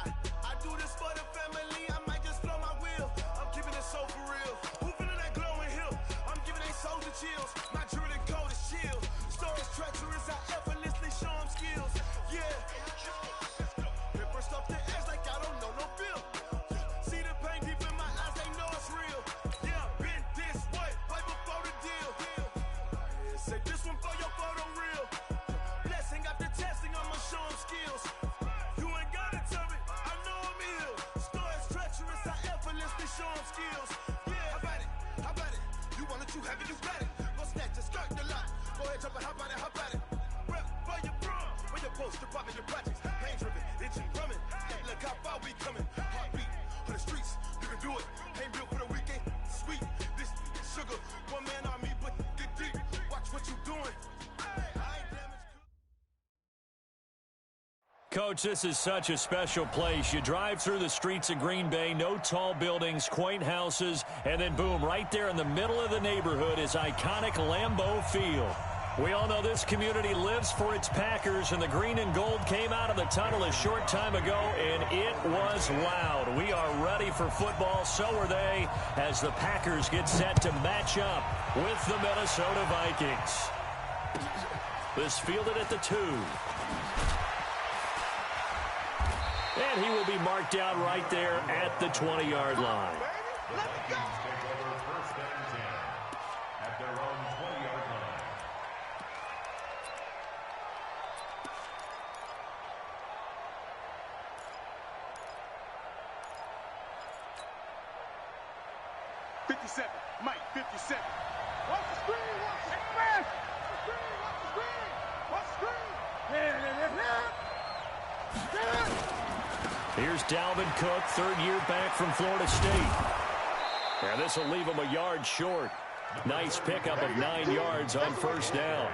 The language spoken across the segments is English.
I do this for the family, I might just blow my wheel. I'm keeping it so for real. Who feeling that glowing hill? I'm giving they soldier chills. My jewelry code is chill. Stories treacherous, I effortlessly show them skills. Yeah. Paper stuff the edge like I don't know no bill. See the pain deep in my eyes, they know it's real. Yeah, been this way, way before the deal. Say this one for your photo real. Blessing after testing, I'ma show them skills. You ain't gotta tell me, I know I'm ill. Stories treacherous, I effortlessly show them skills. Yeah, how about it? How about it? You want it, you have it, you got it. Go snatch your skirt the lot. Go ahead, jump it, how about it, how about it? Rep for your bro, where your poster popping your projects. Pain driven, itching, drumming. Hey, look how far we coming. Heartbeat on the streets, you can do it. Ain't built for the weekend, sweet. This sugar, one man army, but get deep. Watch what you doing. Coach, this is such a special place. You drive through the streets of Green Bay, no tall buildings, quaint houses, and then boom, right there in the middle of the neighborhood is iconic Lambeau Field. We all know this community lives for its Packers, and the green and gold came out of the tunnel a short time ago, and it was loud. We are ready for football, so are they, as the Packers get set to match up with the Minnesota Vikings. This fielded at the 2. And he will be marked out right there at the 20-yard line. At their own 20-yard line. Mike, 57. Watch the screen, watch the screen. Watch the screen, watch the screen. Here's Dalvin Cook, third-year back from Florida State. And this will leave him a yard short. Nice pickup of 9 yards on first down.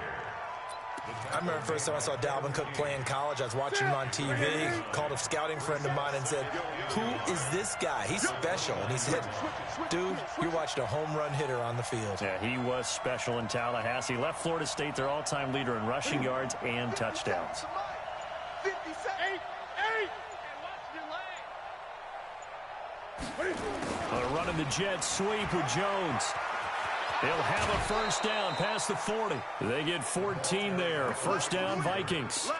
I remember the first time I saw Dalvin Cook play in college. I was watching him on TV, called a scouting friend of mine and said, who is this guy? He's special. And he said, dude, you're watching a home run hitter on the field. Yeah, he was special in Tallahassee. Left Florida State their all-time leader in rushing yards and touchdowns. Running the jet sweep with Jones. They'll have a first down past the 40. They get 14 there. First down, Vikings.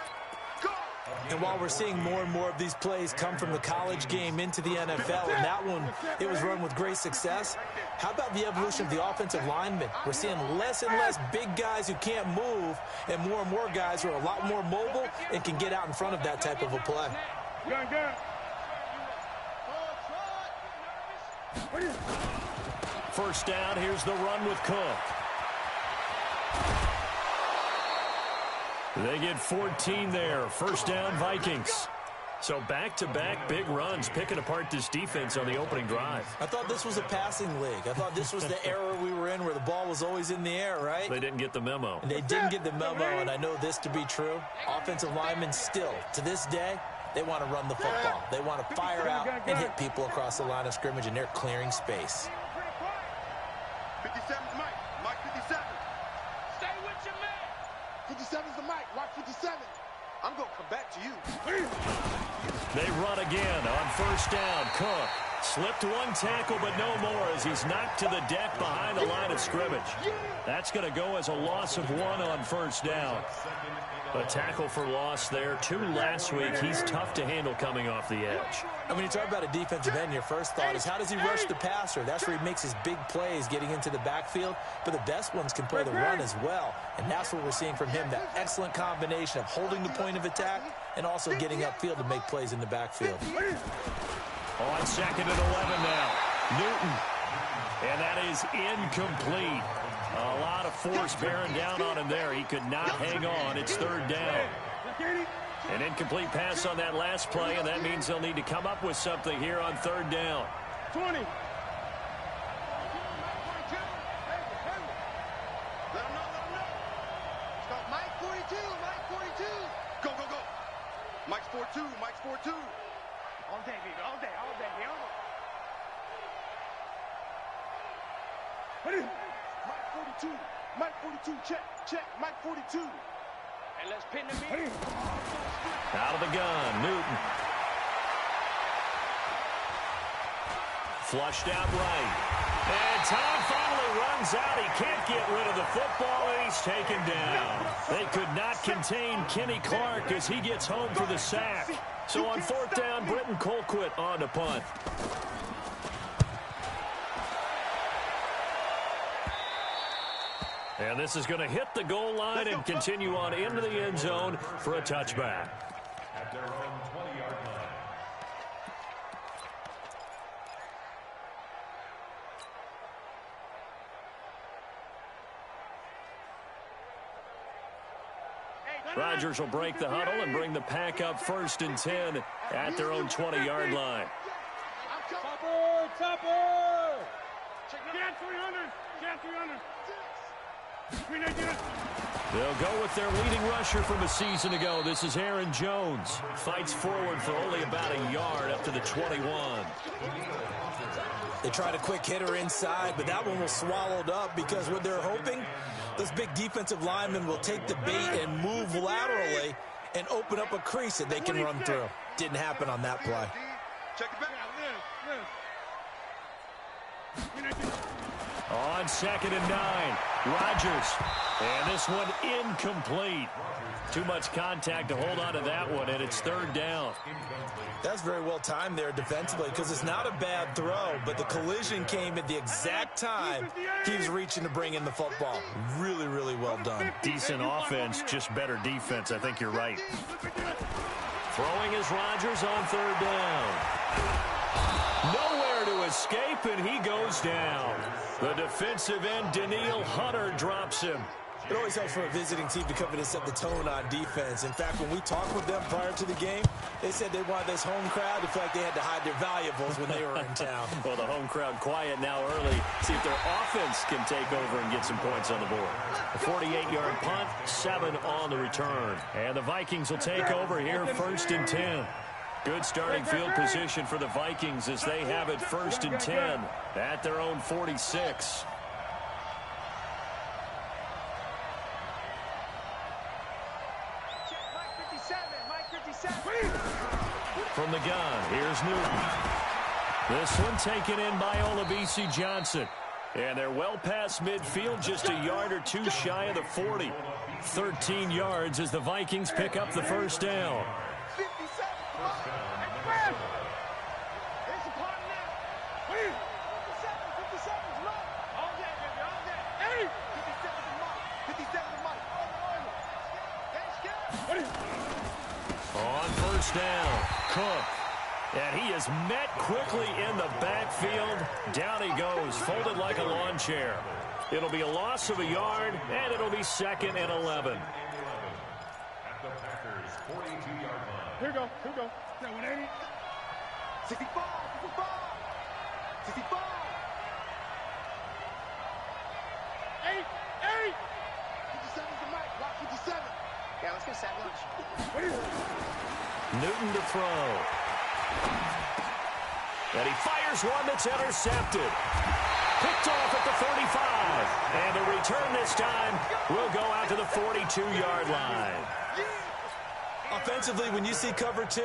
And while we're seeing more and more of these plays come from the college game into the NFL, and that one, it was run with great success, how about the evolution of the offensive linemen? We're seeing less and less big guys who can't move, and more guys who are a lot more mobile and can get out in front of that type of a play. First down, here's the run with Cook. They get 14 there. First down, Vikings. So back-to-back big runs, picking apart this defense on the opening drive. I thought this was a passing league. I thought this was the era we were in where the ball was always in the air, right? They didn't get the memo. And they didn't get the memo, and I know this to be true. Offensive linemen still, to this day, they want to run the football. They want to fire out and hit people across the line of scrimmage, and they're clearing space. 57's Mike. Mike 57. Stay with your man. 57's the Mike. Watch 57. I'm going to come back to you. They run again on first down. Cook slipped one tackle, but no more as he's knocked to the deck behind the line of scrimmage. That's going to go as a loss of 1 on first down. A tackle for loss there. 2 last week. He's tough to handle coming off the edge. And when you talk about a defensive end, your first thought is, how does he rush the passer? That's where he makes his big plays getting into the backfield. But the best ones can play the run as well. And that's what we're seeing from him, that excellent combination of holding the point of attack and also getting upfield to make plays in the backfield. On second and 11 now. Newton. And that is incomplete. A lot of force bearing down on him there. He could not hang on. It's third down. An incomplete pass on that last play, and that means they'll need to come up with something here on third down. 20. Let him know. Start Mike 42, Mike 42. Go. Mike's 4-2, Mike's 4-2. All day, baby, all day, baby. Mike 42, check, Mike 42. And let's pin the meter. Out of the gun, Newton. Flushed out right. And time finally runs out. He can't get rid of the football, and he's taken down. They could not contain Kenny Clark as he gets home for the sack. So on 4th down, Britton Colquitt on to punt. And this is going to hit the goal line and continue on into the end zone for a touchback. At their own 20-yard line. Rodgers will break the huddle and bring the pack up 1st and 10 at their own 20-yard line. Topper! Get 300! Get 300! They'll go with their leading rusher from a season ago. This is Aaron Jones. Fights forward for only about a yard up to the 21. They tried a quick hitter inside, but that one was swallowed up because what they're hoping, those big defensive linemen will take the bait and move laterally and open up a crease that they can run through. Didn't happen on that play. Check it back. On 2nd and 9, Rodgers. And this one incomplete. Too much contact to hold on to that one, and it's 3rd down. That's very well timed there defensively because it's not a bad throw, but the collision came at the exact time he was reaching to bring in the football. Really, really well done. Decent offense, just better defense. I think you're right. Throwing is Rodgers on 3rd down. Nowhere to escape, and he goes down. The defensive end, Daniil Hunter, drops him. It always helps for a visiting team to come in and set the tone on defense. In fact, when we talked with them prior to the game, they said they wanted this home crowd to feel like they had to hide their valuables when they were in town. Well, the home crowd quiet now early. See if their offense can take over and get some points on the board. A 48-yard punt, 7 on the return. And the Vikings will take over here 1st and 10. Good starting field position for the Vikings as they have it 1st and 10 at their own 46. From the gun, here's Newton. This one taken in by Olabisi Johnson. And they're well past midfield, just a yard or two shy of the 40. 13 yards as the Vikings pick up the 1st down. On 1st down, Cook. And he is met quickly in the backfield. Down he goes, folded like a lawn chair. It'll be a loss of a yard, and it'll be 2nd and 11. At the Packers' 42-yard line. Here we go. Yeah, 180. 65. 65. 8. 57's the mic. Watch 57. Yeah, let's get sack lunch. Newton to throw. And he fires one that's intercepted. Picked off at the 45. And the return this time will go out to the 42-yard line. Offensively, when you see cover 2,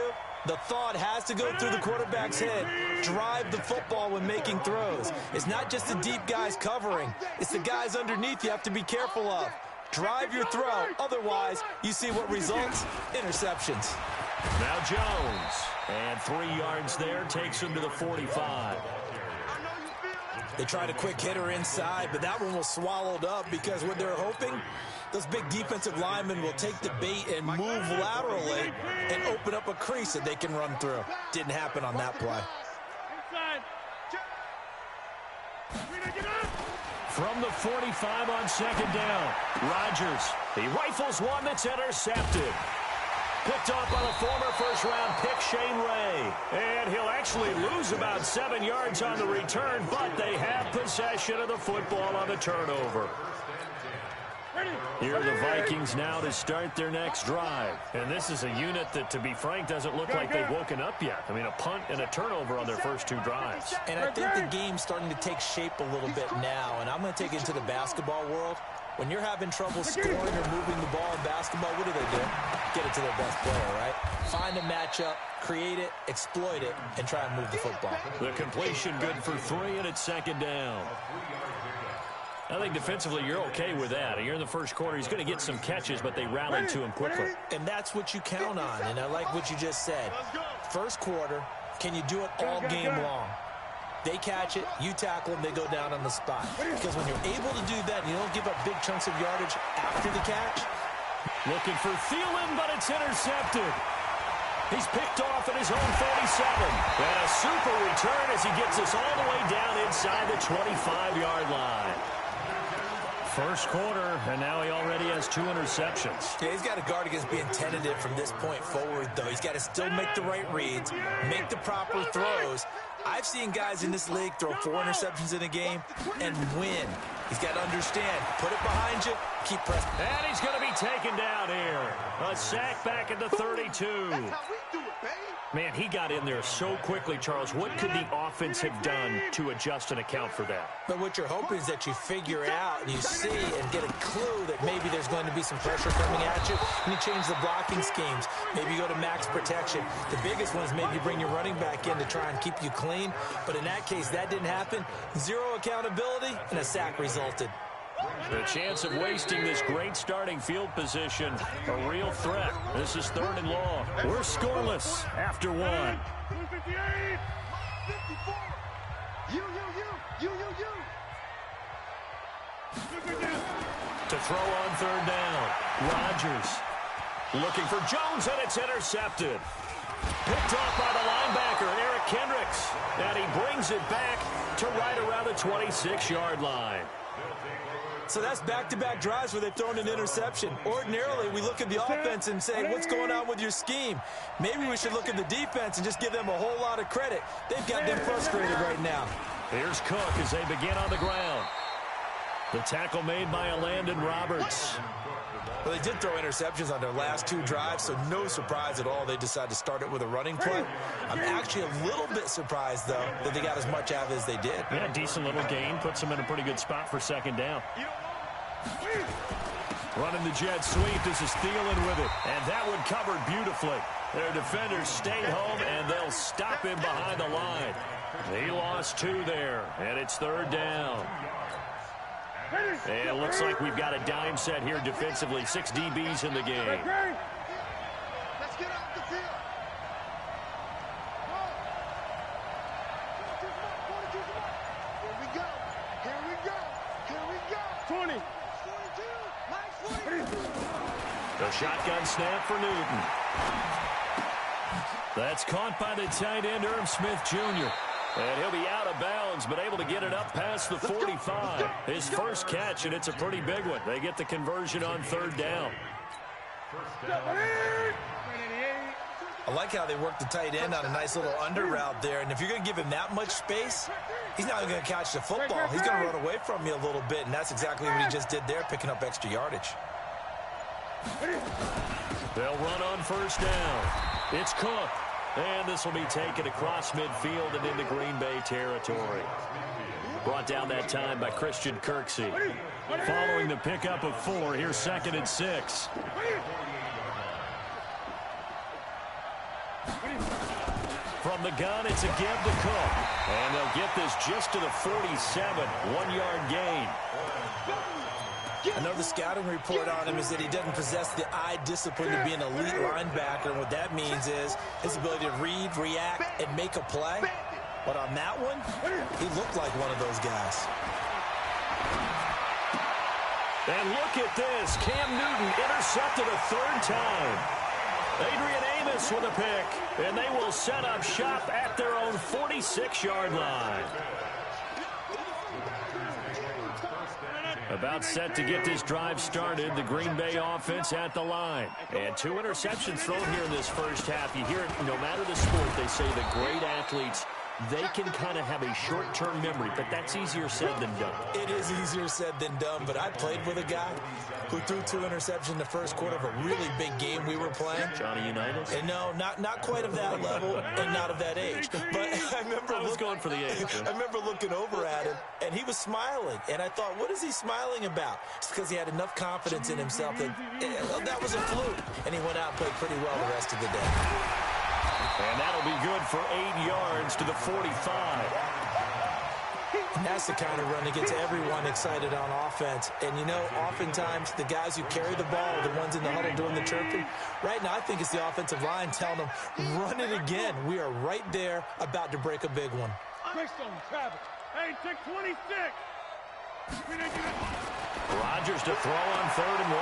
the thought has to go through the quarterback's head. Drive the football when making throws. It's not just the deep guys covering. It's the guys underneath you have to be careful of. Drive your throw. Otherwise, you see what results? Interceptions. Now Jones. And 3 yards there takes him to the 45. They tried a quick hitter inside, but that one was swallowed up because what they're hoping, those big defensive linemen will take the bait and move laterally and open up a crease that they can run through. Didn't happen on that play. From the 45 on 2nd down, Rodgers. He rifles one that's intercepted. Picked off by the former first-round pick, Shane Ray. And he'll actually lose about 7 yards on the return, but they have possession of the football on the turnover. Here are the Vikings now to start their next drive. And this is a unit that, to be frank, doesn't look like they've woken up yet. I mean, a punt and a turnover on their first 2 drives. And I think the game's starting to take shape a little bit now. And I'm going to take it into the basketball world. When you're having trouble scoring or moving the ball in basketball, what do? Get it to their best player, right? Find a matchup, create it, exploit it, and try and move the football. The completion good for 3, and it's second down. I think defensively you're okay with that. You're in the first quarter. He's going to get some catches, but they rallied to him quickly. And that's what you count on, and I like what you just said. First quarter, can you do it all game long? They catch it, you tackle them, they go down on the spot. Because when you're able to do that, you don't give up big chunks of yardage after the catch. Looking for Thielen, but it's intercepted. He's picked off at his own 47. And a super return as he gets us all the way down inside the 25-yard line. First quarter, and now he already has 2 interceptions. Yeah, he's got to guard against being tentative from this point forward, though. He's got to still make the right reads, make the proper throws. I've seen guys in this league throw 4 interceptions in a game and win. He's got to understand, put it behind you, keep pressing. And he's going to be taken down here. A sack back at the 32. That's how we do it, baby. Man, he got in there so quickly, Charles. What could the offense have done to adjust and account for that? But what you're hoping is that you figure out and you see and get a clue that maybe there's going to be some pressure coming at you, and you change the blocking schemes. Maybe you go to max protection. The biggest one is maybe you bring your running back in to try and keep you clean. But in that case, that didn't happen. 0 accountability, and a sack resulted. The chance of wasting this great starting field position, a real threat. This is 3rd and long. We're scoreless after 1. 258, 54. You. To throw on 3rd down. Rodgers looking for Jones, and it's intercepted. Picked off by the linebacker, Eric Kendricks. And he brings it back to right around the 26-yard line. So that's back-to-back drives where they've thrown an interception. Ordinarily, we look at the offense and say, what's going on with your scheme? Maybe we should look at the defense and just give them a whole lot of credit. They've got them frustrated right now. Here's Cook as they begin on the ground. The tackle made by Landon Roberts. Well, they did throw interceptions on their last 2 drives, so no surprise at all they decided to start it with a running play. I'm actually a little bit surprised, though, that they got as much out of it as they did. Yeah, decent little gain. Puts them in a pretty good spot for 2nd down. Running the jet sweep. This is Thielen with it. And that one covered beautifully. Their defenders stayed home, and they'll stop him behind the line. He lost 2 there, and it's 3rd down. And it looks like we've got a dime set here defensively. 6 DBs in the game. Let's get off the field. 20. 42. The shotgun snap for Newton. That's caught by the tight end, Irv Smith Jr. And he'll be out of bounds, but able to get it up past the 45. His first catch, and it's a pretty big one. They get the conversion on 3rd down. I like how they work the tight end on a nice little under route there. And if you're going to give him that much space, he's not even going to catch the football. He's going to run away from you a little bit, and that's exactly what he just did there, picking up extra yardage. They'll run on 1st down. It's Cook. And this will be taken across midfield and into Green Bay territory. Brought down that time by Christian Kirksey. Following the pickup of 4, here's 2nd and 6. From the gun, it's a give to Cook. And they'll get this just to the 47, 1-yard gain. I know the scouting report on him is that he doesn't possess the eye discipline to be an elite linebacker. And what that means is his ability to read, react, and make a play. But on that one, he looked like one of those guys. And look at this. Cam Newton intercepted a 3rd time. Adrian Amos with a pick. And they will set up shop at their own 46-yard line. About set to get this drive started. The Green Bay offense at the line. And 2 interceptions thrown here in this first half. You hear it no matter the sport. They say the great athletes they can kind of have a short-term memory, but that's easier said than done. It is easier said than done, but I played with a guy who threw 2 interceptions in the first quarter of a really big game we were playing. Johnny Unitas? And no, not quite of that level and not of that age. But I was going for the age. I remember looking over at him, and he was smiling. And I thought, what is he smiling about? It's because he had enough confidence in himself that that was a fluke. And he went out and played pretty well the rest of the day. And that'll be good for 8 yards to the 45. And that's the kind of run that gets everyone excited on offense. And, you know, oftentimes the guys who carry the ball are the ones in the huddle doing the chirping. Right now, I think it's the offensive line telling them, run it again. We are right there about to break a big one. Travis. Hey, take 26. Rodgers to throw on 3rd and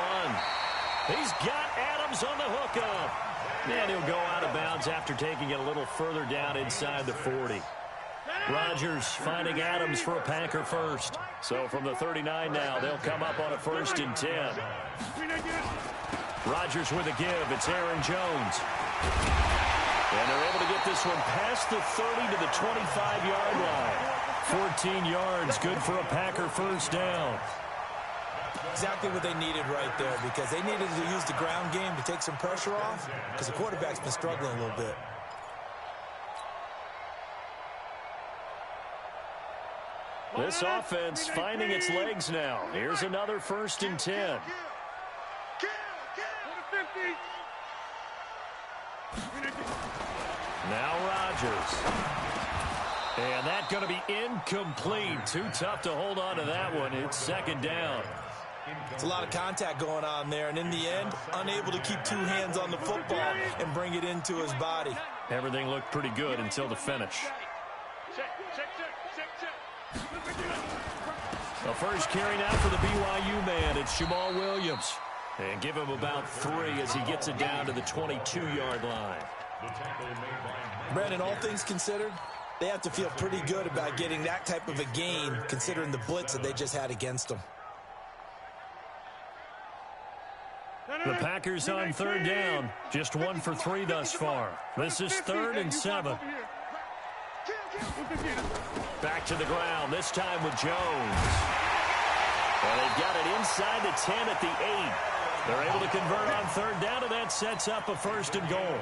1. He's got Adams on the hookup. And he'll go out of bounds after taking it a little further down inside the 40. Rodgers finding Adams for a Packer first. So from the 39 now, they'll come up on a 1st and 10. Rodgers with a give. It's Aaron Jones. And they're able to get this one past the 30 to the 25-yard line. 14 yards, good for a Packer first down. Exactly what they needed right there, because they needed to use the ground game to take some pressure off, because the quarterback's been struggling a little bit. This offense finding its legs now. Here's another 1st and 10. Now Rodgers. And that's going to be incomplete. Too tough to hold on to that one. It's 2nd down. It's a lot of contact going on there, and in the end, unable to keep 2 hands on the football and bring it into his body. Everything looked pretty good until the finish. The first carry now for the BYU man. It's Jamal Williams. And give him about 3 as he gets it down to the 22-yard line. Brandon, all things considered, they have to feel pretty good about getting that type of a gain, considering the blitz that they just had against them. The Packers on 3rd down. Just 1 for 3 thus far. This is 3rd and 7. Back to the ground, this time with Jones. And they've got it inside the 10 at the 8. They're able to convert on 3rd down, and that sets up a 1st and goal.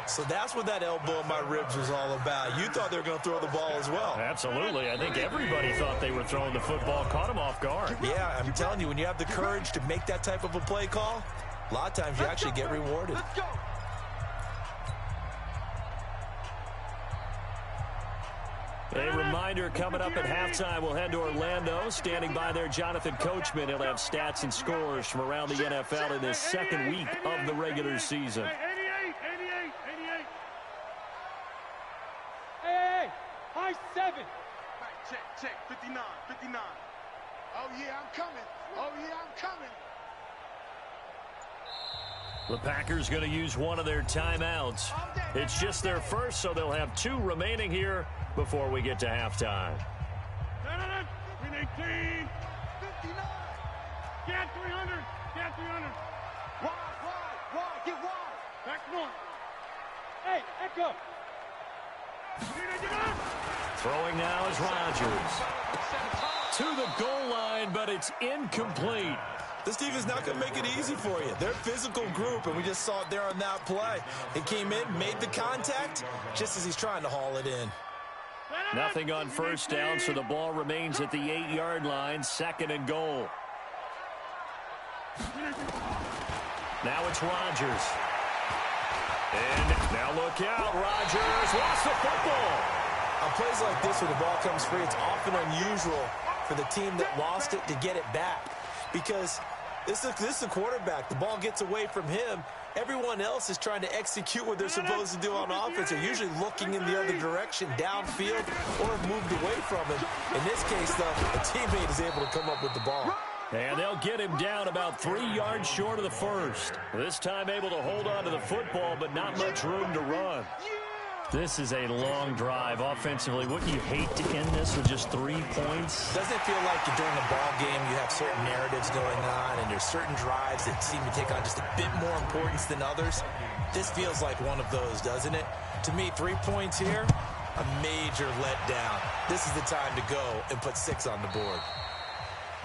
So that's what that elbow in my ribs was all about. You thought they were going to throw the ball as well. Absolutely. I think everybody thought they were throwing the football, caught him off guard. Yeah, I'm telling you, when you have the courage to make that type of a play call, a lot of times you actually get rewarded. Let's go. A reminder, coming up at halftime, we'll head to Orlando. Standing by there, Jonathan Coachman. He'll have stats and scores from around the NFL in this 2nd week of the regular season. 88. Hey, high 7. Check, 59. Oh, yeah, I'm coming. The Packers going to use one of their timeouts. It's just their first, so they'll have 2 remaining here before we get to halftime. 18. 59. Get 300. Wide. Get wide. Back north. Hey, echo. Throwing now is Rodgers. To the goal line, but it's incomplete. This defense not going to make it easy for you. They're a physical group, and we just saw it there on that play. He came in, made the contact, just as he's trying to haul it in. Nothing on 1st down, so the ball remains at the 8-yard line, 2nd and goal. Now it's Rodgers. And now look out, Rodgers lost the football. On plays like this where the ball comes free, it's often unusual for the team that lost it to get it back. Because this is a quarterback. The ball gets away from him. Everyone else is trying to execute what they're supposed to do on offense. They're usually looking in the other direction, downfield, or have moved away from him. In this case, though, a teammate is able to come up with the ball. And they'll get him down about 3 yards short of the first. This time able to hold on to the football, but not much room to run. This is a long drive. Offensively, wouldn't you hate to end this with just 3 points? Doesn't it feel like during a ball game you have certain narratives going on and there's certain drives that seem to take on just a bit more importance than others? This feels like one of those, doesn't it? To me, 3 points here, a major letdown. This is the time to go and put 6 on the board.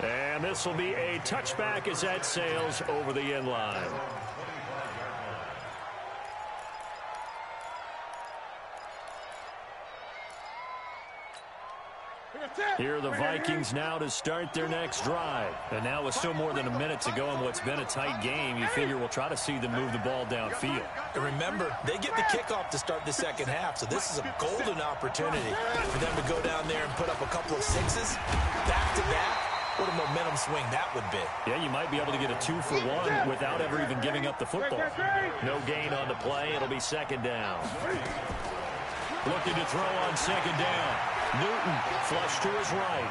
And this will be a touchback as that sails over the end line. Here are the Vikings now to start their next drive. And now with still more than a minute to go in what's been a tight game, you figure we'll try to see them move the ball downfield. And remember, they get the kickoff to start the second half, so this is a golden opportunity for them to go down there and put up a couple of 6s back-to-back. What a momentum swing that would be. Yeah, you might be able to get a 2-for-1 without ever even giving up the football. No gain on the play. It'll be second down. Looking to throw on second down. Newton flush to his right.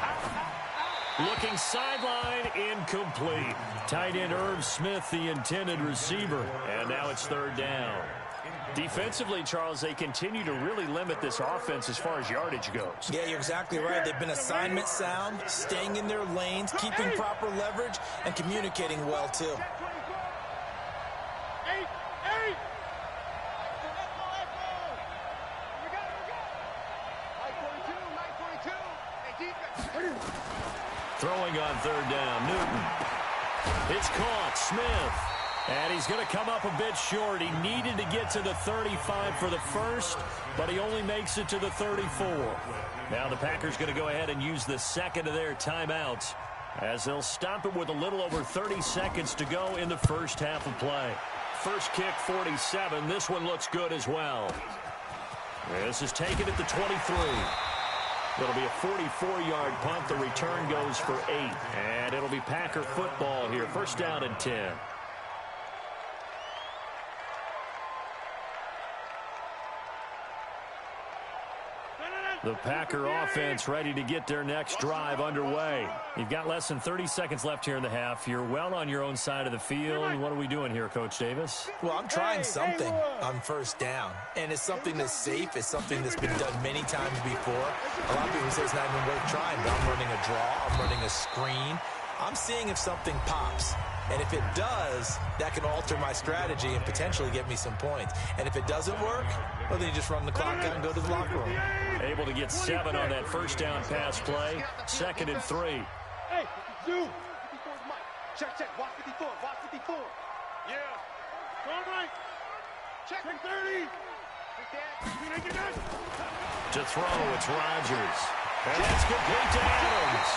Looking sideline, incomplete. Tight end Irv Smith, the intended receiver. And now it's third down. Defensively, Charles, they continue to really limit this offense as far as yardage goes. Yeah, you're exactly right. They've been assignment sound, staying in their lanes, keeping proper leverage, and communicating well, too. Throwing on third down, Newton. It's caught, Smith. And he's going to come up a bit short. He needed to get to the 35 for the first, but he only makes it to the 34. Now the Packers going to go ahead and use the second of their timeouts as they'll stop it with a little over 30 seconds to go in the first half of play. First kick, 47. This one looks good as well. This is taken at the 23. It'll be a 44-yard punt. The return goes for 8. And it'll be Packer football here. First down and 10. The Packer offense ready to get their next drive underway. You've got less than 30 seconds left here in the half. You're well on your own side of the field. What are we doing here, Coach Davis? Well, I'm trying something on first down, and it's something that's safe. It's something that's been done many times before. A lot of people say it's not even worth trying, but I'm running a draw. I'm running a screen. I'm seeing if something pops. And if it does, that can alter my strategy and potentially get me some points. And if it doesn't work, well, then you just run the clock out and go to the locker room. Able to get 7 on that first down pass play. Second and 3. Hey, Zoo. 54's Mike. Check. Watch 54. Watch 54. Yeah. All right. Check 30. To throw, it's Rodgers. And that's complete to Adams.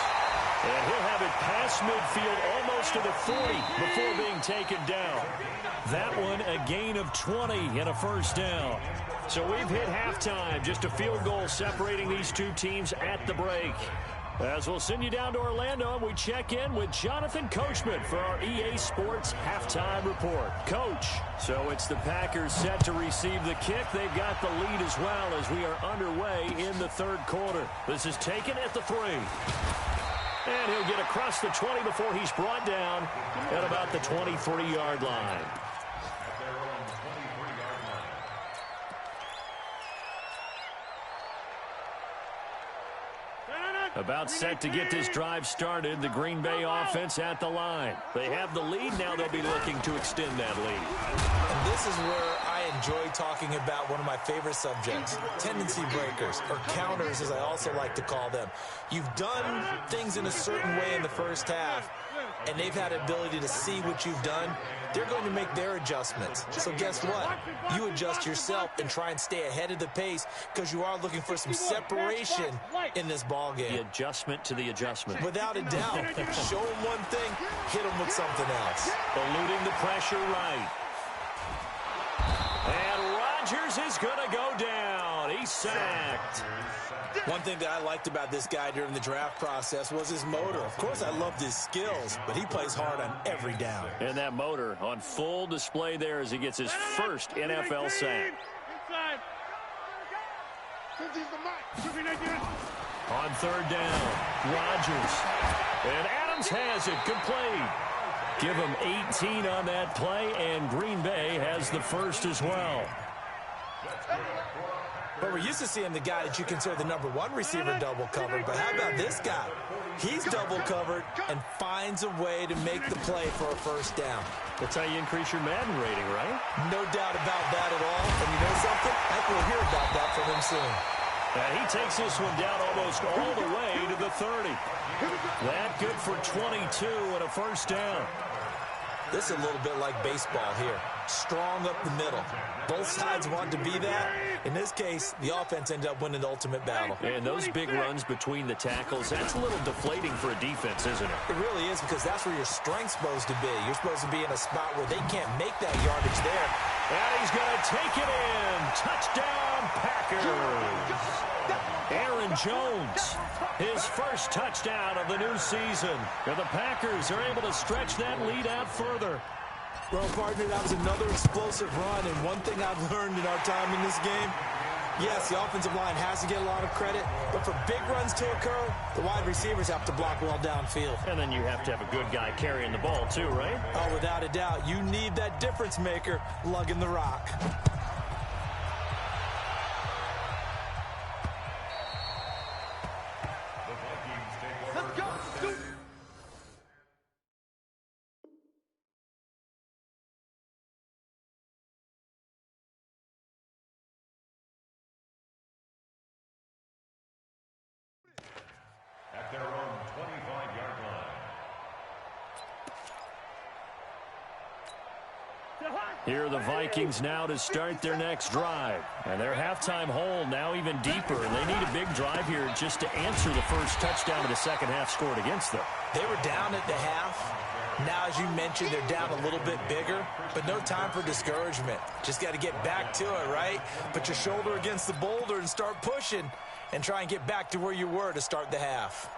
And he'll have it past midfield almost to the 40 before being taken down. That one a gain of 20 and a first down. So we've hit halftime. Just a field goal separating these two teams at the break. As we'll send you down to Orlando, we check in with Jonathan Coachman for our EA Sports Halftime Report. Coach, so it's the Packers set to receive the kick. They've got the lead as well as we are underway in the third quarter. This is taken at the 3. And he'll get across the 20 before he's brought down at about the 23-yard line. About set to get this drive started, the Green Bay offense at the line. They have the lead. Now they'll be looking to extend that lead. And this is where I enjoy talking about one of my favorite subjects, tendency breakers, or counters as I also like to call them. You've done things in a certain way in the first half, and they've had the ability to see what you've done. They're going to make their adjustments. So guess what? You adjust yourself and try and stay ahead of the pace because you are looking for some separation in this ball game. The adjustment to the adjustment. Without a doubt. Show them one thing, hit them with something else. Eluding the pressure right. And Rodgers is going to go down. He's sacked. One thing that I liked about this guy during the draft process was his motor. Of course, I loved his skills, but he plays hard on every down. And that motor on full display there as he gets his first NFL sack. On third down, Rodgers. And Adams has it complete. Give him 18 on that play, and Green Bay has the first as well. But we're used to seeing the guy that you consider the number 1 receiver double covered. But how about this guy? He's double covered and finds a way to make the play for a first down. That's how you increase your Madden rating, right? No doubt about that at all. And you know something? I think we'll hear about that from him soon. And he takes this one down almost all the way to the 30. That good for 22 and a first down. This is a little bit like baseball here. Strong up the middle. Both sides want to be that. In this case, the offense ended up winning the ultimate battle. And those big runs between the tackles, that's a little deflating for a defense, isn't it? It really is, because that's where your strength's supposed to be. You're supposed to be in a spot where they can't make that yardage there. And he's going to take it in. Touchdown, Packers. Aaron Jones, his first touchdown of the new season. And the Packers are able to stretch that lead out further. Well, partner, that was another explosive run, and one thing I've learned in our time in this game, yes, the offensive line has to get a lot of credit, but for big runs to occur, the wide receivers have to block well downfield. And then you have to have a good guy carrying the ball too, right? Oh, without a doubt. You need that difference maker lugging the rock. Let's go. At their own 25-yard line. Here are the Vikings now to start their next drive. And their halftime hole now even deeper. And they need a big drive here just to answer the first touchdown of the second half scored against them. They were down at the half. Now, as you mentioned, they're down a little bit bigger, but no time for discouragement. Just got to get back to it, right? Put your shoulder against the boulder and start pushing and try and get back to where you were to start the half.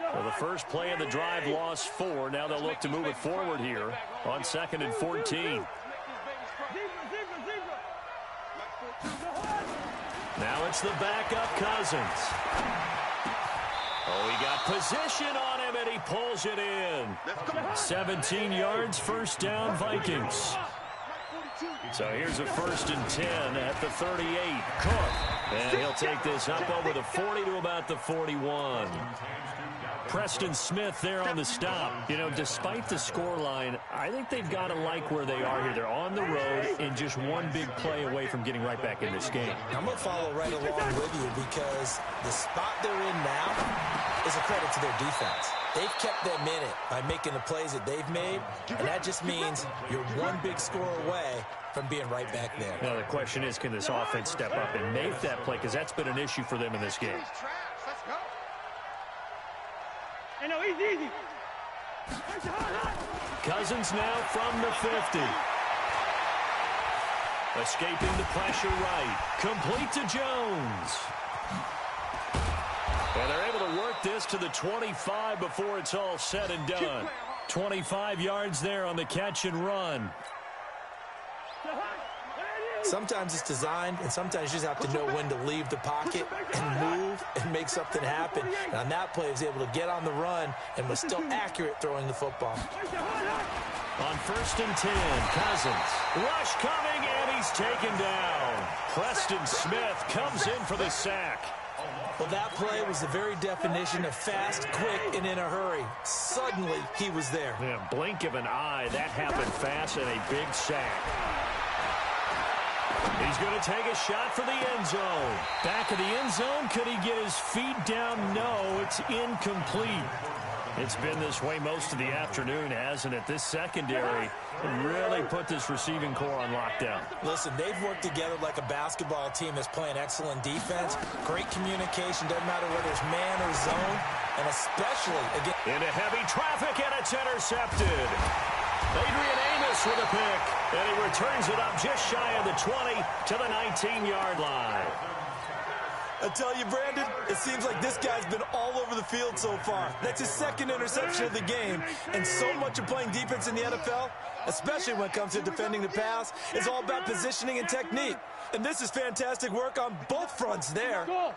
Well, the first play of the drive lost 4. Now they'll look to move it forward here on 2nd and 14. Now it's the backup Cousins. Oh, he got position on him, and he pulls it in. 17 yards, first down, Vikings. So here's a 1st and 10 at the 38. Cook. And he'll take this up over the 40 to about the 41. Preston Smith there on the stop. You know, despite the scoreline, I think they've got to like where they are here. They're on the road and just one big play away from getting right back in this game. I'm going to follow right along with you, because the spot they're in now is a credit to their defense. They've kept them in it by making the plays that they've made, and that just means you're one big score away from being right back there. Now the question is, can this offense step up and make that play? Because that's been an issue for them in this game. Let's go. Hey, no, easy. Cousins now from the 50. Escaping the pressure right. Complete to Jones. And they're able to work this to the 25 before it's all said and done. 25 yards there on the catch and run. Sometimes it's designed, and sometimes you just have to know when to leave the pocket and move and make something happen. And on that play, he was able to get on the run and was still accurate throwing the football. On 1st and 10, Cousins. Rush coming, and he's taken down. Preston Smith comes in for the sack. Well, that play was the very definition of fast, quick, and in a hurry. Suddenly, he was there. Yeah, blink of an eye, that happened fast, and a big sack. He's going to take a shot for the end zone. Back of the end zone. Could he get his feet down? No, it's incomplete. It's been this way most of the afternoon, hasn't it? This secondary really put this receiving core on lockdown. Listen, they've worked together like a basketball team that's playing excellent defense. Great communication, doesn't matter whether it's man or zone, and especially against... Into heavy traffic, and it's intercepted. Adrian Amos with a pick, and he returns it up just shy of the 20 to the 19-yard line. I tell you, Brandon, it seems like this guy's been all over the field so far. That's his second interception of the game, and so much of playing defense in the NFL, especially when it comes to defending the pass, is all about positioning and technique. And this is fantastic work on both fronts there. Go.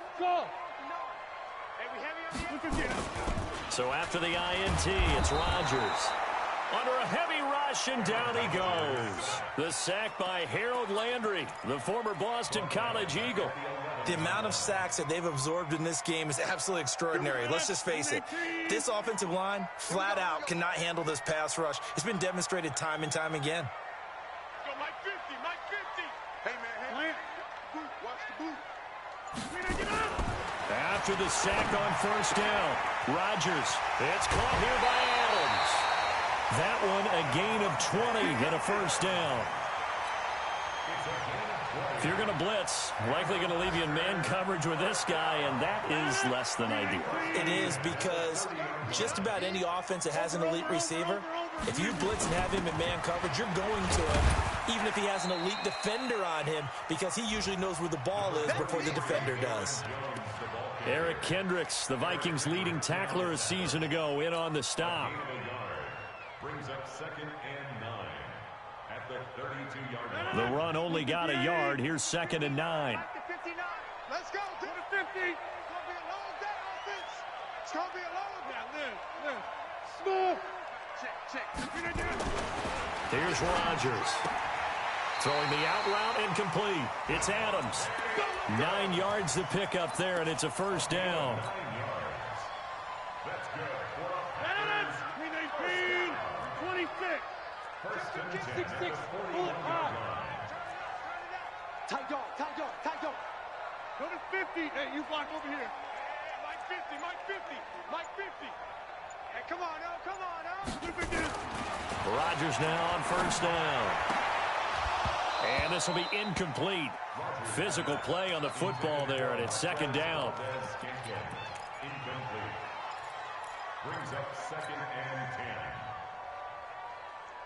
So after the INT, it's Rodgers. Under a heavy rush, and down he goes. The sack by Harold Landry, the former Boston College Eagle. The amount of sacks that they've absorbed in this game is absolutely extraordinary. Let's just face it. This offensive line, flat out, cannot handle this pass rush. It's been demonstrated time and time again. Go, Mike 50. Hey, man. Watch after the sack on first down. Rodgers. It's caught here by Adams. That one a gain of 20 and a first down. If you're going to blitz, likely going to leave you in man coverage with this guy, and that is less than ideal. It is, because just about any offense that has an elite receiver, if you blitz and have him in man coverage, you're going to him, even if he has an elite defender on him, because he usually knows where the ball is before the defender does. Eric Kendricks, the Vikings' leading tackler a season ago, in on the stop. Brings up 2nd and 9 at the 32-yard line. The run only got a yard. Here's 2nd and 9. Let's go to the 50. It's going to be a long day, offense. It's going to be a long day. Live. Small. Check. Here's Rodgers. Throwing the out route, incomplete. It's Adams. 9 yards to pick up there, and it's a first down. 9 yards. That's good. Adams. 18. 26. First and 10 6. at the 40-yard line. Tight dog. Go to 50. Hey, you block over here. Mike 50. Hey, come on, now. Rodgers now on first down. And this will be incomplete. Physical play on the football there, and it's 2nd down. Incomplete. Brings up 2nd and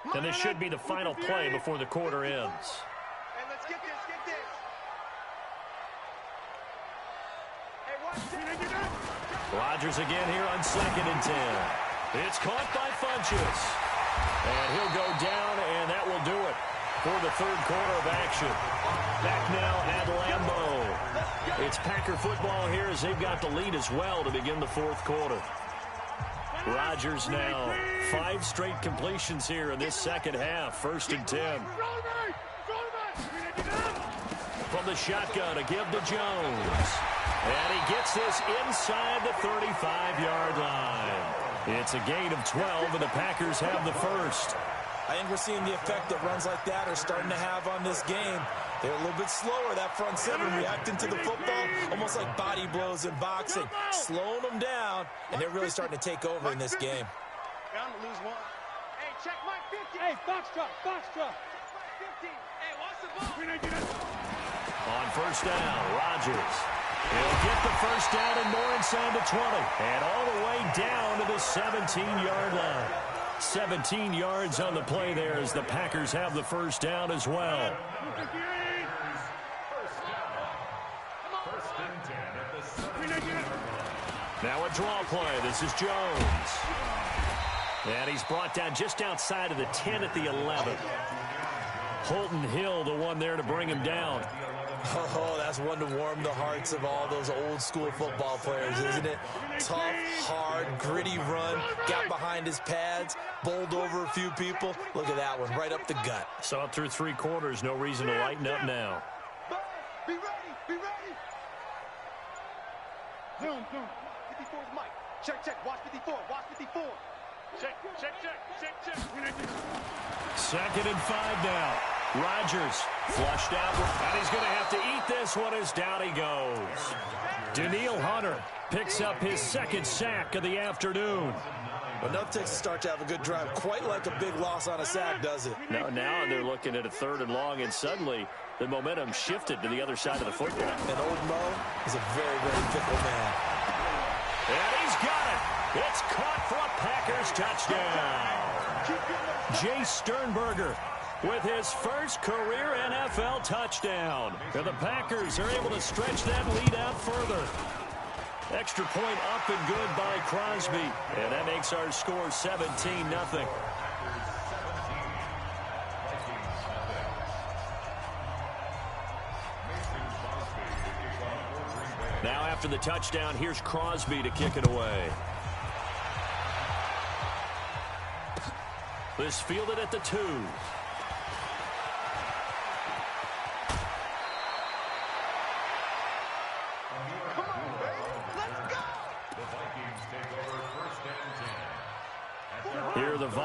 10. And this should be the final play before the quarter ends. Hey, let's get this. Hey, watch. Rodgers again here on 2nd and 10. It's caught by Funchess. And he'll go down, and that will do it for the third quarter of action. Back now at Lambeau. It's Packer football here as they've got the lead as well to begin the fourth quarter. Rodgers now 5 straight completions here in this second half. 1st and 10. From the shotgun, a give to Jones. And he gets this inside the 35-yard line. It's a gain of 12, and the Packers have the first. I think we're seeing the effect that runs like that are starting to have on this game. They're a little bit slower, that front seven, reacting to the football, almost like body blows in boxing, slowing them down, and they're really starting to take over in this game. Bound to lose one. Hey, check Mike 50. Hey, box truck. Mike 50. Hey, watch the ball. On first down, Rodgers. He'll get the first down and more inside the 20. And all the way down to the 17-yard line. 17 yards on the play there as the Packers have the first down as well. Now a draw play. This is Jones. And he's brought down just outside of the 10 at the 11. Holton Hill, the one there to bring him down. Oh, that's one to warm the hearts of all those old school football players, isn't it? Tough, hard, gritty run, got behind his pads, bowled over a few people. Look at that one, right up the gut. Saw it through 3 quarters, no reason to lighten up now. Be ready. Zoom. 54 is Mike. Check. Watch 54. Check. 2nd and 5 now. Rodgers flushed out, and he's going to have to eat this one as down he goes. Daniil Hunter picks up his 2nd sack of the afternoon. Enough takes to start to have a good drive, quite like a big loss on a sack, does it? Now they're looking at a 3rd and long, and suddenly the momentum shifted to the other side of the football. And old Mo is a very, very fickle man. And he's got it. It's caught for a Packers touchdown. Jay Sternberger with his first career NFL touchdown. And the Packers are able to stretch that lead out further. Extra point up and good by Crosby. And that makes our score 17-0. Now after the touchdown, here's Crosby to kick it away. This fielded at the 2.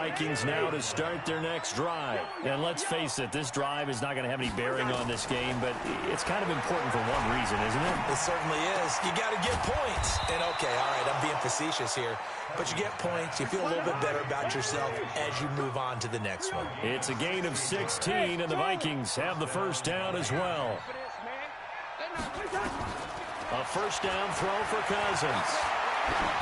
Vikings now to start their next drive. And let's face it, this drive is not going to have any bearing on this game, but it's kind of important for one reason, isn't it? It certainly is. You got to get points. And, okay, all right, I'm being facetious here. But you get points, you feel a little bit better about yourself as you move on to the next one. It's a gain of 16, and the Vikings have the first down as well. A first down throw for Cousins.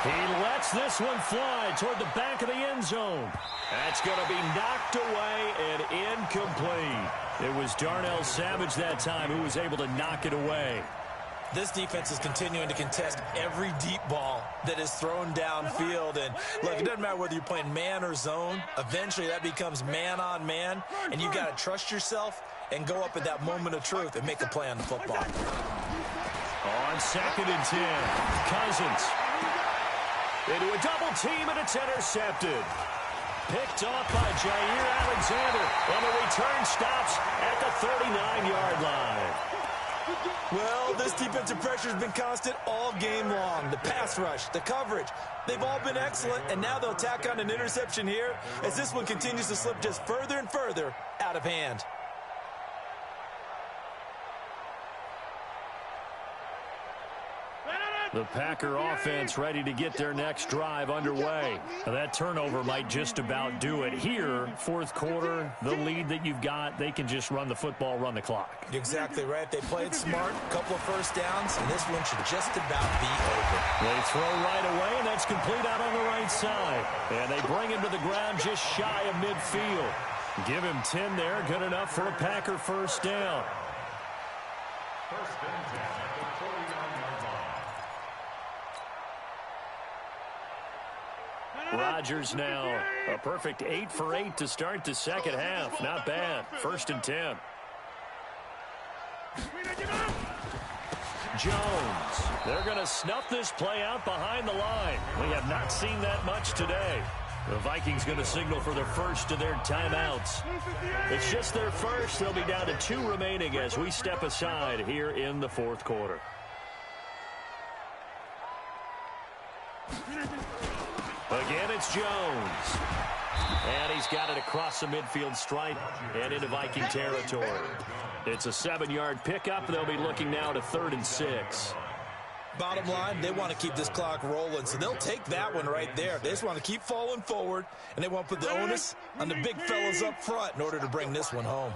He lets this one fly toward the back of the end zone. That's going to be knocked away and incomplete. It was Darnell Savage that time who was able to knock it away. This defense is continuing to contest every deep ball that is thrown downfield. And, look, it doesn't matter whether you're playing man or zone. Eventually, that becomes man on man, and you've got to trust yourself and go up at that moment of truth and make a play on the football. On 2nd and 10, Cousins into a double team, and it's intercepted. Picked off by Jair Alexander, and the return stops at the 39-yard line. Well, this defensive pressure has been constant all game long. The pass rush, the coverage, they've all been excellent, and now they'll tack on an interception here as this one continues to slip just further and further out of hand. The Packer offense ready to get their next drive underway. Now, that turnover might just about do it. Here, fourth quarter, the lead that you've got, they can just run the football, run the clock. You're exactly right. They played smart, a couple of first downs, and this one should just about be over. They throw right away, and that's complete out on the right side. And they bring him to the ground just shy of midfield. Give him 10 there, good enough for a Packer first down. First and 10 at the 49-yard line. Rodgers now a perfect 8 for 8 to start the second half. Not bad. First and 10. Jones. They're going to snuff this play out behind the line. We have not seen that much today. The Vikings going to signal for the first of their timeouts. It's just their first. They'll be down to 2 remaining as we step aside here in the fourth quarter. Again, it's Jones. And he's got it across the midfield stripe and into Viking territory. It's a 7-yard pickup. They'll be looking now to 3rd and 6. Bottom line, they want to keep this clock rolling, so they'll take that one right there. They just want to keep falling forward, and they want to put the onus on the big fellas up front in order to bring this one home.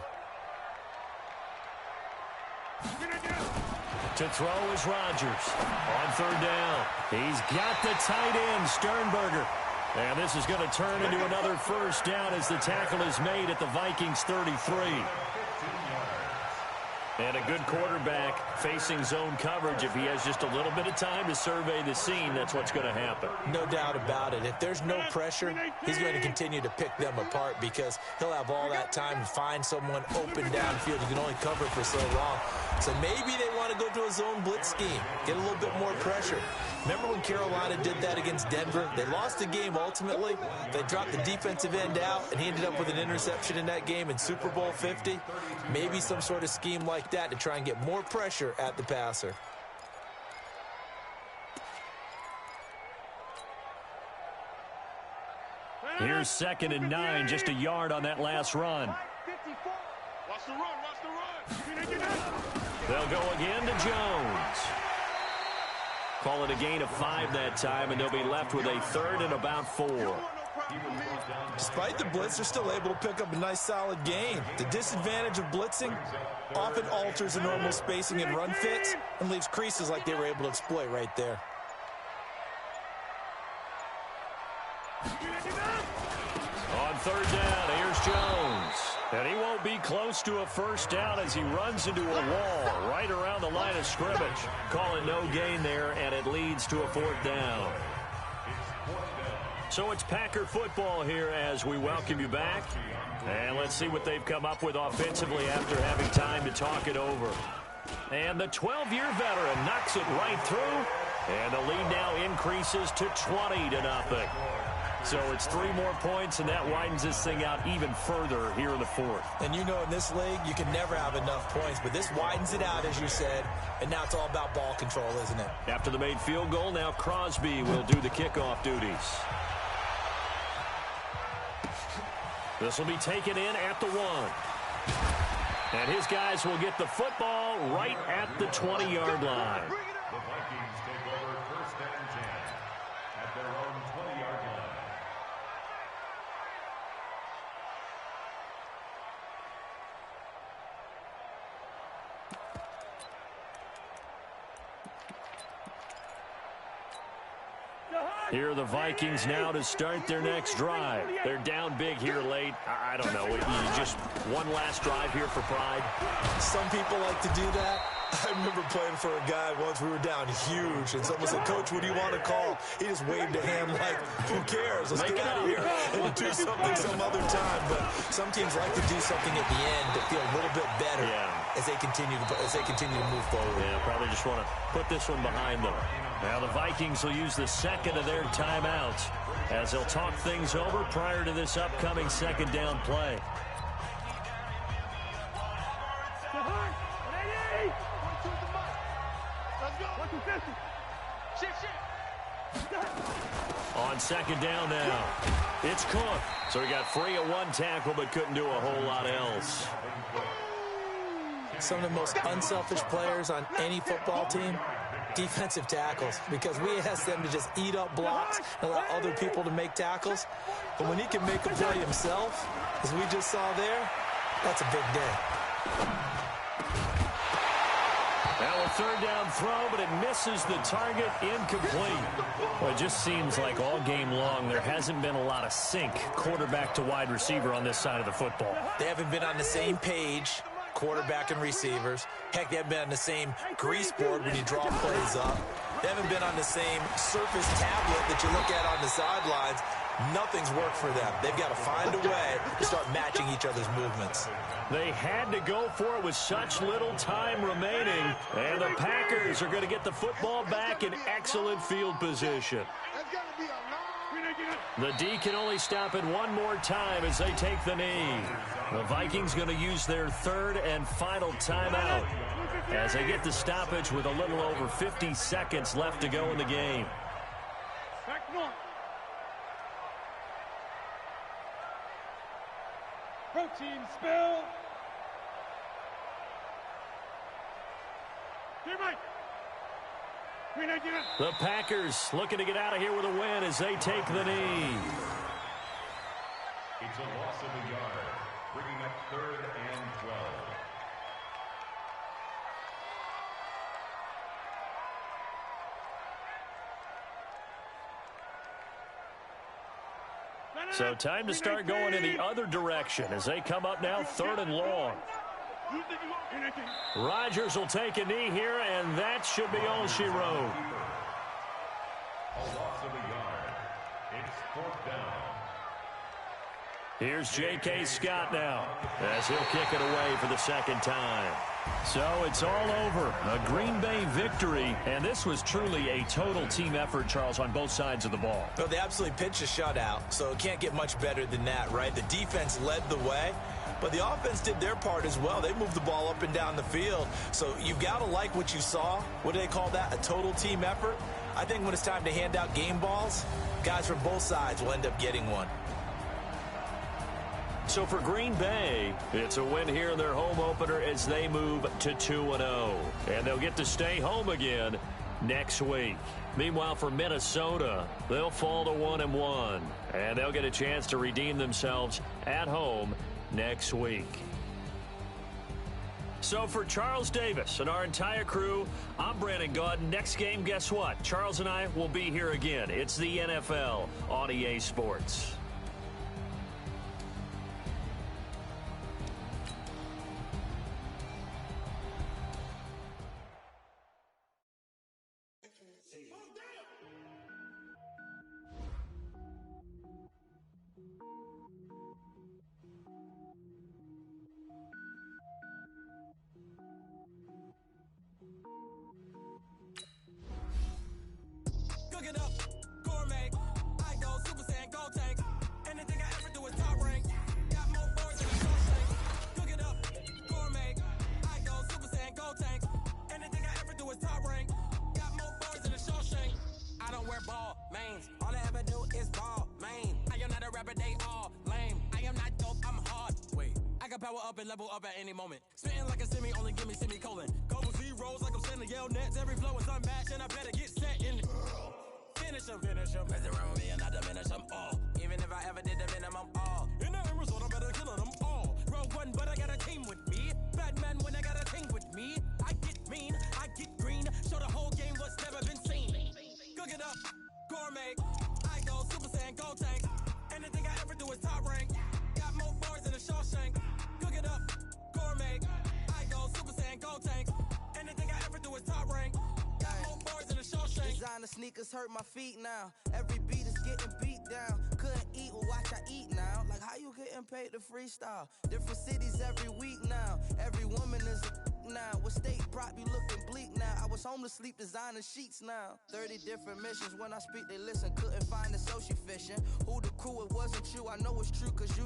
To throw is Rodgers. On 3rd down, he's got the tight end, Sternberger. And this is going to turn into another first down as the tackle is made at the Vikings 33. And a good quarterback facing zone coverage. If he has just a little bit of time to survey the scene, that's what's going to happen. No doubt about it. If there's no pressure, he's going to continue to pick them apart because he'll have all that time to find someone open downfield. You can only cover for so long. So maybe they want to go to a zone blitz scheme, get a little bit more pressure. Remember when Carolina did that against Denver? They lost the game ultimately. They dropped the defensive end out, and he ended up with an interception in that game in Super Bowl 50. Maybe some sort of scheme like that to try and get more pressure at the passer. Here's 2nd and 9, just a yard on that last run. Watch the run, watch the run. They'll go again to Jones. Call it a gain of 5 that time, and they'll be left with a 3rd and about 4. Despite the blitz, they're still able to pick up a nice solid gain. The disadvantage of blitzing often alters the normal spacing and run fits and leaves creases like they were able to exploit right there. On 3rd down, here's Jones. And he won't be close to a first down as he runs into a wall right around the line of scrimmage. Call it no gain there, and it leads to a 4th down. So it's Packer football here as we welcome you back. And let's see what they've come up with offensively after having time to talk it over. And the 12-year veteran knocks it right through. And the lead now increases to 20-0. So it's 3 more points, and that widens this thing out even further here in the 4th. And you know in this league, you can never have enough points, but this widens it out, as you said, and now it's all about ball control, isn't it? After the made field goal, now Crosby will do the kickoff duties. This will be taken in at the 1. And his guys will get the football right at the 20-yard line. The Vikings take over 1st and 10 at their own 20-yard line. Here are the Vikings now to start their next drive. They're down big here late. I don't know. Just one last drive here for pride. Some people like to do that. I remember playing for a guy once. We were down huge, and someone said, "Coach, what do you want to call?" He just waved a hand like, "Who cares? Let's get out of here and do something some other time." But some teams like to do something at the end to feel a little bit better as they continue to move forward. Yeah, probably just want to put this one behind them. Now the Vikings will use the second of their timeouts as they'll talk things over prior to this upcoming second down play. On second down now, it's Cook. So he got free of one tackle but couldn't do a whole lot else. Some of the most unselfish players on any football team, defensive tackles, because we ask them to just eat up blocks and allow other people to make tackles. But when he can make a play himself, as we just saw there, that's a big day. Now a third down throw, but it misses the target, incomplete. Well, it just seems like all game long there hasn't been a lot of sync quarterback to wide receiver on this side of the football. They haven't been on the same page, quarterback and receivers. Heck, they haven't been on the same grease board when you draw plays up. They haven't been on the same surface tablet that you look at on the sidelines. Nothing's worked for them. They've got to find a way to start matching each other's movements. They had to go for it with such little time remaining. And the Packers are going to get the football back in excellent field position. The D can only stop it one more time as they take the knee. The Vikings going to use their third and final timeout as they get the stoppage with a little over 50 seconds left to go in the game. Protein spill. The Packers looking to get out of here with a win as they take the knee. It's a loss of a yard, bringing up 3rd and 12. So time to start going in the other direction as they come up now 3rd and long. Rodgers will take a knee here, and that should be all she wrote. A loss of a yard. It's 4th down. Here's J.K. Scott now as he'll kick it away for the second time. So it's all over. A Green Bay victory, and this was truly a total team effort, Charles, on both sides of the ball. Well, they absolutely pitched a shutout, so it can't get much better than that, right? The defense led the way, but the offense did their part as well. They moved the ball up and down the field, so you've got to like what you saw. What do they call that? A total team effort? I think when it's time to hand out game balls, guys from both sides will end up getting one. So for Green Bay, it's a win here in their home opener as they move to 2-0. And they'll get to stay home again next week. Meanwhile, for Minnesota, they'll fall to 1-1. And they'll get a chance to redeem themselves at home next week. So for Charles Davis and our entire crew, I'm Brandon Gaudin. Next game, guess what? Charles and I will be here again. It's the NFL on EA Sports. Cook it up, gourmet. I go Super Saiyan, go tank. power up and level up at any moment. Spitting like a semi, only give me semicolon. Couple zeros like I'm sending yell nets. Every flow is unmatched, and I better get set in it. Finish them. Mess around with me and I diminish them all. Even if I ever did the minimum, all. In the end result, I'm better killing them all. Rogue one, but I got a team with me. Bad man when I got a team with me. I get mean, I get green. Show the whole game what's never been seen. Cook it up, gourmet. I go Super Saiyan, go tank. Anything I ever do is top rank. Got more bars than a Shawshank. Cook it up, gourmet. I go Super Saiyan, go tank. Anything I ever do is top rank. Got more bars than a Shawshank. Designer sneakers hurt my feet now. Every beat is getting beat down. Couldn't eat, well watch I eat now. Like how you getting paid to freestyle? Different cities every week now. Every woman is a now. What state prop you looking bleak now? I was home to sleep designing sheets now. 30 different missions. When I speak they listen. Couldn't find the social fishing. Who the crew? It wasn't you. I know it's true cause you